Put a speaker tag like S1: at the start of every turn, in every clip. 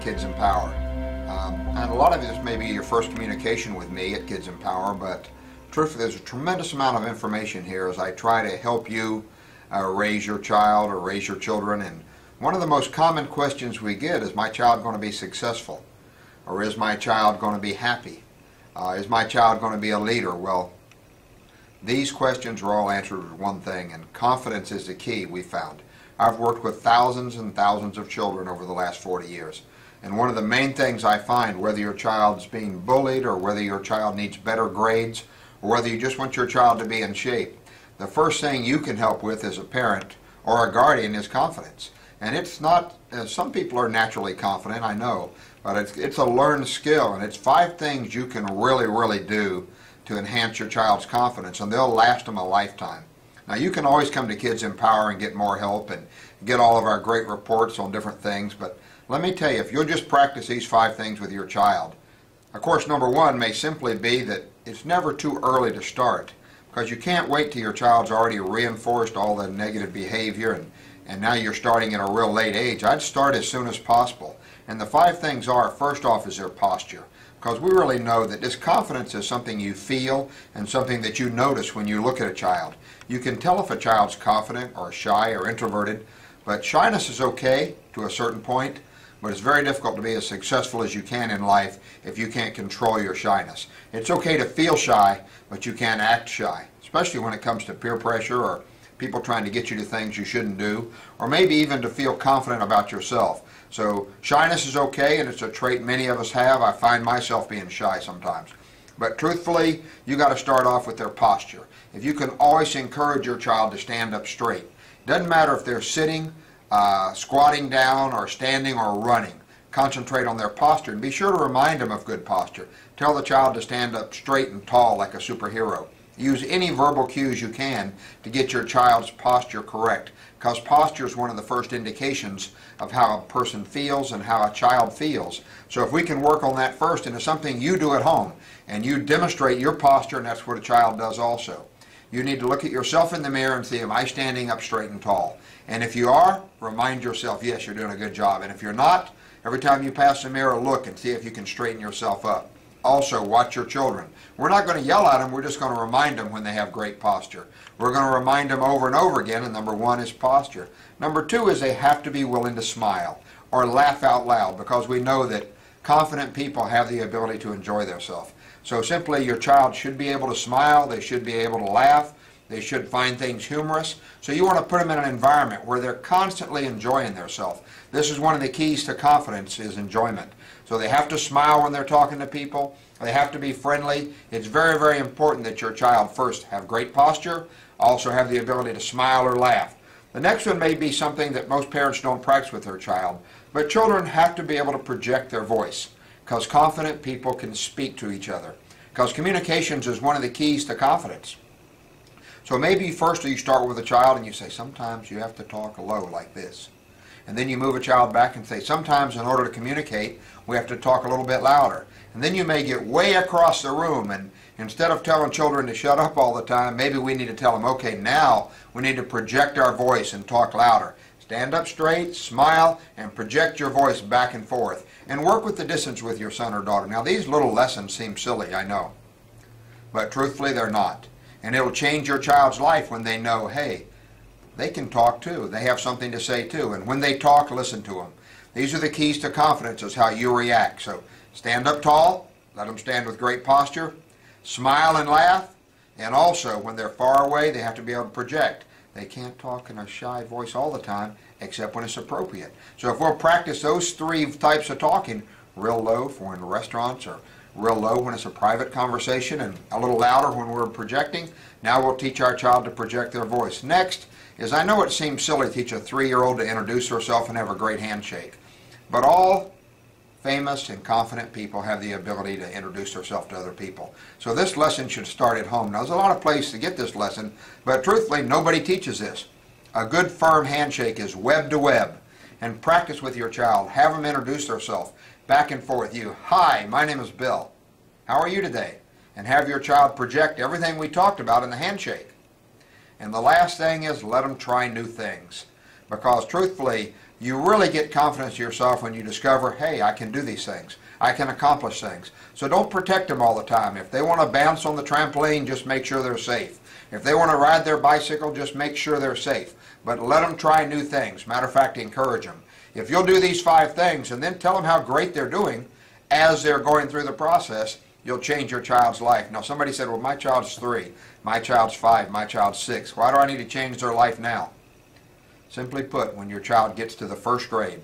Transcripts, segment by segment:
S1: Kids Empower. And a lot of this may be your first communication with me at Kids Empower, but truthfully there's a tremendous amount of information here as I try to help you raise your child or raise your children. And one of the most common questions we get is my child going to be successful? Or is my child going to be happy? Is my child going to be a leader? Well, these questions are all answered with one thing, and confidence is the key, we found. I've worked with thousands and thousands of children over the last 40 years. And one of the main things I find, whether your child's being bullied or whether your child needs better grades or whether you just want your child to be in shape, the first thing you can help with as a parent or a guardian is confidence. And it's not, some people are naturally confident, I know, but it's a learned skill, and it's 5 things you can really do to enhance your child's confidence, and they'll last them a lifetime. Now, you can always come to Kids Empower and get more help and get all of our great reports on different things, but let me tell you, if you'll just practice these 5 things with your child, of course, number 1 may simply be that it's never too early to start, because you can't wait till your child's already reinforced all the negative behavior and now you're starting at a real late age. I'd start as soon as possible. And the 5 things are, first off, is their posture. Because we really know that this confidence is something you feel and something that you notice when you look at a child. You can tell if a child's confident or shy or introverted, but shyness is okay to a certain point, but it's very difficult to be as successful as you can in life if you can't control your shyness. It's okay to feel shy, but you can't act shy, especially when it comes to peer pressure or people trying to get you to things you shouldn't do, or maybe even to feel confident about yourself. So shyness is okay, and it's a trait many of us have. I find myself being shy sometimes. But truthfully, you got to start off with their posture. If you can always encourage your child to stand up straight, doesn't matter if they're sitting, squatting down, or standing or running. Concentrate on their posture and be sure to remind them of good posture. Tell the child to stand up straight and tall like a superhero. Use any verbal cues you can to get your child's posture correct, because posture is one of the first indications of how a person feels and how a child feels. So if we can work on that first, and it's something you do at home, and you demonstrate your posture, and that's what a child does also. You need to look at yourself in the mirror and see, am I standing up straight and tall? And if you are, remind yourself, yes, you're doing a good job. And if you're not, every time you pass the mirror, look and see if you can straighten yourself up. Also, watch your children. We're not going to yell at them, we're just going to remind them when they have great posture. We're going to remind them over and over again, and number 1 is posture. Number 2 is they have to be willing to smile or laugh out loud, because we know that confident people have the ability to enjoy themselves. So simply, your child should be able to smile, they should be able to laugh, they should find things humorous. So you want to put them in an environment where they're constantly enjoying themselves. This is one of the keys to confidence, is enjoyment. So they have to smile when they're talking to people. They have to be friendly. It's very important that your child first have great posture, also have the ability to smile or laugh. The next one may be something that most parents don't practice with their child, but children have to be able to project their voice, because confident people can speak to each other. Because communications is one of the keys to confidence. So maybe first you start with a child and you say, sometimes you have to talk low like this. And then you move a child back and say, sometimes in order to communicate, we have to talk a little bit louder. And then you may get way across the room, and instead of telling children to shut up all the time, maybe we need to tell them, okay, now we need to project our voice and talk louder. Stand up straight, smile, and project your voice back and forth. And work with the distance with your son or daughter. Now, these little lessons seem silly, I know. But truthfully, they're not. And it'll change your child's life when they know, hey, they can talk too. They have something to say too. And when they talk, listen to them. These are the keys to confidence, is how you react. So stand up tall, let them stand with great posture, smile and laugh, and also when they're far away, they have to be able to project. They can't talk in a shy voice all the time, except when it's appropriate. So if we'll practice those 3 types of talking, real low for in restaurants, or real low when it's a private conversation, and a little louder when we're projecting, now we'll teach our child to project their voice. Next is, I know it seems silly to teach a 3-year-old to introduce herself and have a great handshake, but all famous and confident people have the ability to introduce themselves to other people. So this lesson should start at home. Now, there's a lot of places to get this lesson, but truthfully, nobody teaches this. A good firm handshake is web to web. And practice with your child. Have them introduce themselves back and forth. You, hi, my name is Bill. How are you today? And have your child project everything we talked about in the handshake. And the last thing is, let them try new things. because truthfully, you really get confidence in yourself when you discover, hey, I can do these things. I can accomplish things. So don't protect them all the time. If they want to bounce on the trampoline, just make sure they're safe. If they want to ride their bicycle, just make sure they're safe. But let them try new things. Matter of fact, encourage them. If you'll do these 5 things and then tell them how great they're doing as they're going through the process, you'll change your child's life. Now, somebody said, well, my child's 3, my child's 5, my child's 6. Why do I need to change their life now? Simply put, when your child gets to the 1st grade,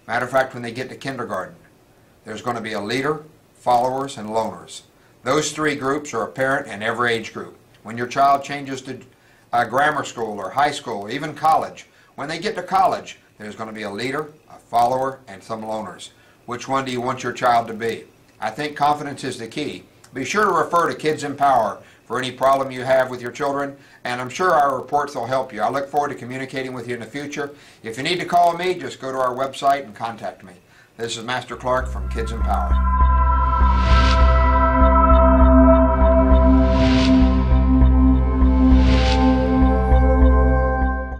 S1: matter of fact, when they get to kindergarten, there's going to be a leader, followers, and loners. Those 3 groups are apparent in every age group. When your child changes to grammar school or high school or even college, when they get to college, there's going to be a leader, a follower, and some loners. Which one do you want your child to be? I think confidence is the key. Be sure to refer to Kids Empower for any problem you have with your children, and I'm sure our reports will help you. I look forward to communicating with you in the future. If you need to call me, just go to our website and contact me. This is Master Clark from Kids Empower.